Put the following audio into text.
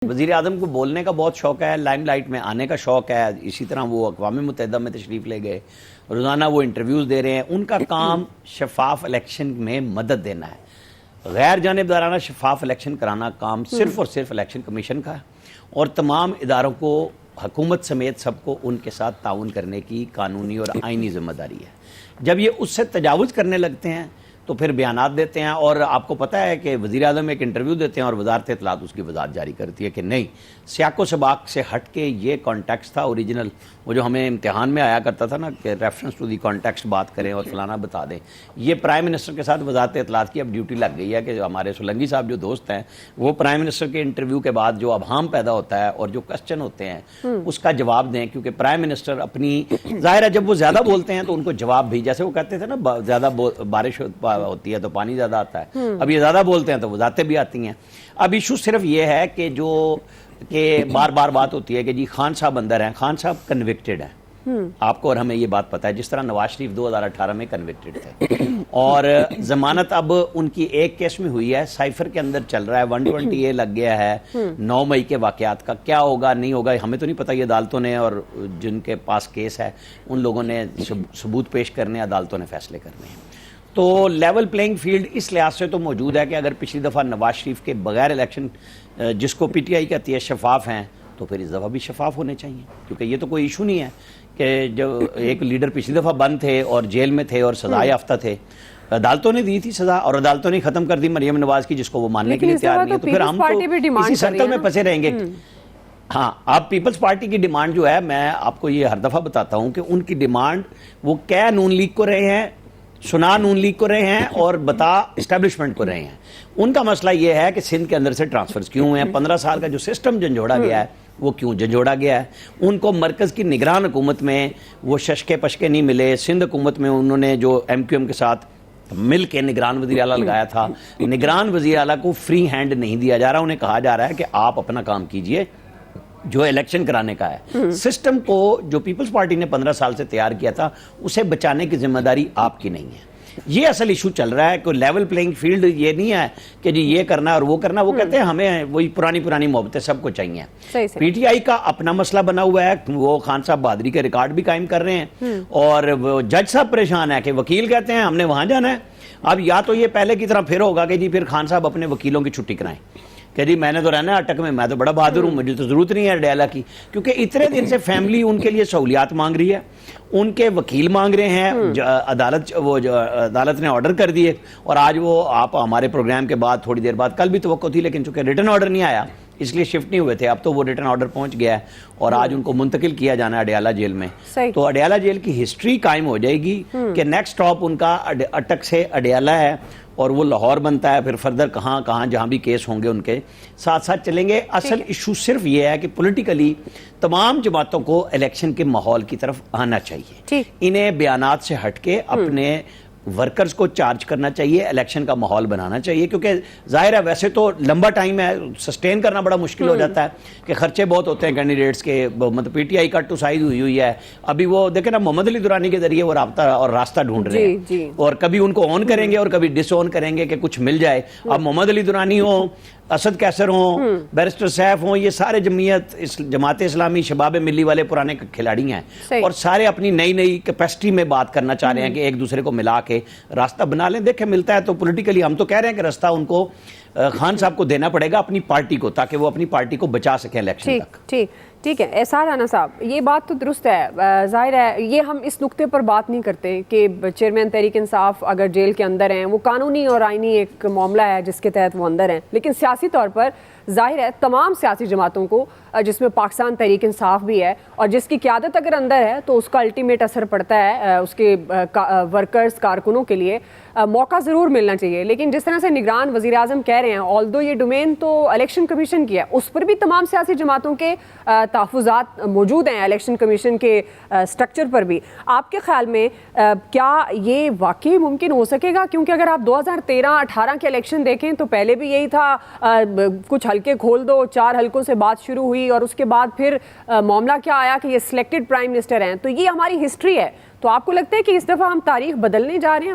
وزیر اعظم کو بولنے کا بہت شوق ہے، لائم لائٹ میں آنے کا شوق ہے، اسی طرح وہ اقوام متحدہ میں تشریف لے گئے، روزانہ وہ انٹرویوز دے رہے ہیں. ان کا کام شفاف الیکشن میں مدد دینا ہے. غیر جانبدارانہ شفاف الیکشن کرانا کام صرف اور صرف الیکشن کمیشن کا ہے، اور تمام اداروں کو حکومت سمیت سب کو ان کے ساتھ تعاون کرنے کی قانونی اور آئینی ذمہ داری ہے. جب یہ اس سے تجاوز کرنے لگتے ہیں تو پھر بیانات دیتے ہیں، اور آپ کو پتہ ہے کہ وزیر اعظم ایک انٹرویو دیتے ہیں اور وزارت اطلاعات اس کی وضاحت جاری کرتی ہے کہ نہیں، سیاق و سباق سے ہٹ کے یہ کانٹیکسٹ تھا اوریجنل، وہ جو ہمیں امتحان میں آیا کرتا تھا نا کہ ریفرنس ٹو دی کانٹیکسٹ بات کریں اور فلانا بتا دیں. یہ پرائم منسٹر کے ساتھ وزارت اطلاعات کی اب ڈیوٹی لگ گئی ہے کہ ہمارے سولنگی صاحب جو دوست ہیں وہ پرائم منسٹر کے انٹرویو کے بعد جو ابہام پیدا ہوتا ہے اور جو کوسچن ہوتے ہیں اس کا جواب دیں، کیونکہ پرائم منسٹر اپنی ظاہر ہے جب وہ زیادہ بولتے ہیں تو ان کو جواب بھی، جیسے وہ کہتے تھے نا زیادہ بارش ہوتی ہے تو پانی زیادہ آتا ہے، اب یہ زیادہ بولتے ہیں تو وضاحتیں بھی آتی ہیں. اب ایشو صرف یہ ہے کہ بار بار بات ہوتی ہے کہ جی خان صاحب اندر ہیں. خان صاحب کنوکٹڈ ہیں، آپ کو اور ہمیں یہ بات پتہ ہے، جس طرح نواز شریف 2018 میں کنوکٹڈ تھے، اور ضمانت اب ان کی ایک کیس میں ہوئی ہے، سائفر کے اندر چل رہا ہے، 120A لگ گیا ہے 9 مئی کے واقعات کا. کیا ہوگا نہیں ہوگا ہمیں تو نہیں پتہ، یہ عدالتوں نے اور جن کے پاس کیس ہے ان لوگوں نے ثبوت پیش کرنے، عدالتوں نے فیصلے کرنے ہیں. تو لیول پلینگ فیلڈ اس لحاظ سے تو موجود ہے کہ اگر پچھلی دفعہ نواز شریف کے بغیر الیکشن جس کو پی ٹی آئی کہتی ہے شفاف ہیں، تو پھر اس دفعہ بھی شفاف ہونے چاہیے، کیونکہ یہ تو کوئی ایشو نہیں ہے کہ جو ایک لیڈر پچھلی دفعہ بند تھے اور جیل میں تھے اور سزا یافتہ تھے، عدالتوں نے دی تھی سزا اور عدالتوں نے ختم کر دی مریم نواز کی، جس کو وہ ماننے کے لیے تیار نہیں ہے. تو پھر ہم تو اسی سرکل میں پھنسے رہیں گے. ہاں، آپ پیپلز پارٹی کی ڈیمانڈ جو ہے، میں آپ کو یہ ہر دفعہ بتاتا ہوں کہ ان کی ڈیمانڈ وہ کہہ نون لیگ کو رہے ہیں، سنا نون لیگ کو رہے ہیں اور بتا اسٹیبلشمنٹ کو رہے ہیں. ان کا مسئلہ یہ ہے کہ سندھ کے اندر سے ٹرانسفرز کیوں ہوئے ہیں، 15 سال کا جو سسٹم جھنجھوڑا گیا ہے وہ کیوں جھنجھوڑا گیا ہے. ان کو مرکز کی نگران حکومت میں وہ ششکے پشکے نہیں ملے، سندھ حکومت میں انہوں نے جو ایم کیو ایم کے ساتھ مل کے نگران وزیر اعلیٰ لگایا تھا، نگران وزیر اعلیٰ کو فری ہینڈ نہیں دیا جا رہا. انہیں کہا جا رہا ہے کہ آپ اپنا کام کیجئے جو الیکشن کرانے کا ہے. سسٹم کو جو پیپلز پارٹی نے 15 سال سے تیار کیا تھا اسے بچانے کی ذمہ داری آپ کی نہیں ہے. یہ اصل ایشو چل رہا ہے کہ لیول پلینگ فیلڈ یہ نہیں ہے کہ جی یہ کرنا اور وہ کرنا. وہ کہتے ہیں ہمیں وہی پرانی محبتیں سب کو چاہیے. پی ٹی آئی کا اپنا مسئلہ بنا ہوا ہے، وہ خان صاحب بہادری کے ریکارڈ بھی قائم کر رہے ہیں، اور وہ جج صاحب پریشان ہے کہ وکیل کہتے ہیں ہم نے وہاں جانا ہے. اب یا تو یہ پہلے کی طرح پھر ہوگا کہ جی پھر خان صاحب اپنے وکیلوں کی چھٹی کرائیں کہ جی میں نے تو رہنا ہے اٹک میں تو بڑا بہادر ہوں، مجھے تو ضرورت نہیں ہے ڈیلا کی، کیونکہ اتنے دن سے فیملی ان کے لیے سہولیات مانگ رہی ہے، ان کے وکیل مانگ رہے ہیں، عدالت نے آرڈر کر دیے. اور آج وہ آپ ہمارے پروگرام کے بعد تھوڑی دیر بعد، کل بھی توقع تھی لیکن چونکہ ریٹن آرڈر نہیں آیا اس لیے شفٹ نہیں ہوئے تھے، اب تو وہ ریٹن آرڈر پہنچ گیا ہے اور آج ان کو منتقل کیا جانا ہے اڈیالہ جیل میں. تو اڈیالہ جیل کی ہسٹری قائم ہو جائے گی کہ نیکسٹ سٹاپ ان کا اٹک سے اڈیالہ ہے، اور وہ لاہور بنتا ہے، پھر فردر کہاں جہاں بھی کیس ہوں گے ان کے ساتھ ساتھ چلیں گے. اصل ایشو صرف یہ ہے کہ پولیٹیکلی تمام جماعتوں کو الیکشن کے ماحول کی طرف آنا چاہیے. انہیں بیانات سے ہٹ کے اپنے ورکرز کو چارج کرنا چاہیے، الیکشن کا ماحول بنانا چاہیے، کیونکہ ظاہر ہے ویسے تو لمبا ٹائم ہے، سسٹین کرنا بڑا مشکل ہو جاتا ہے کہ خرچے بہت ہوتے ہیں کینڈیڈیٹس کے. مطلب P T I cut to size ہوئی ہے ابھی. وہ دیکھیں نا محمد علی دورانی کے ذریعے وہ رابطہ اور راستہ ڈھونڈ رہے ہیں، اور کبھی ان کو آن کریں گے اور کبھی ڈس آن کریں گے کہ کچھ مل جائے. اب محمد علی دورانی ہوں، اسد کیسر ہوں، بیرسٹر سیف ہوں، یہ سارے جماعت اسلامی شباب ملی والے پرانے کھلاڑی ہیں، اور سارے اپنی نئی کیپیسٹی میں بات کرنا چاہ رہے ہیں کہ ایک دوسرے کو ملا کے راستہ بنا لیں. دیکھیں ملتا ہے تو پولیٹیکلی ہم تو کہہ رہے ہیں کہ راستہ ان کو خان صاحب کو دینا پڑے گا اپنی پارٹی کو، تاکہ وہ اپنی پارٹی کو بچا سکیں الیکشن تک. ٹھیک ہے احسان رانا صاحب، یہ بات تو درست ہے. ظاہر ہے یہ ہم اس نقطے پر بات نہیں کرتے کہ چیئرمین تحریک انصاف اگر جیل کے اندر ہیں، وہ قانونی اور آئینی ایک معاملہ ہے جس کے تحت وہ اندر ہیں، لیکن سیاسی طور پر ظاہر ہے تمام سیاسی جماعتوں کو، جس میں پاکستان تحریک انصاف بھی ہے، اور جس کی قیادت اگر اندر ہے تو اس کا الٹیمیٹ اثر پڑتا ہے اس کے ورکرز کارکنوں کے لیے. موقع ضرور ملنا چاہیے، لیکن جس طرح سے نگران وزیر اعظم کہہ رہے ہیں، آلدو یہ ڈومین تو الیکشن کمیشن کی ہے، اس پر بھی تمام سیاسی جماعتوں کے تحفظات موجود ہیں، الیکشن کمیشن کے سٹرکچر پر بھی. آپ کے خیال میں کیا یہ واقعی ممکن ہو سکے گا؟ کیونکہ اگر آپ 2013-18 کے الیکشن دیکھیں تو پہلے بھی یہی تھا، کچھ حلقے کھول دو، 4 حلقوں سے بات شروع ہوئی اور اس کے بعد پھر معاملہ کیا آیا کہ یہ سلیکٹڈ پرائم منسٹر ہیں. تو یہ ہماری ہسٹری ہے. تو آپ کو لگتا ہے کہ اس دفعہ ہم تاریخ بدلنے جا رہے ہیں،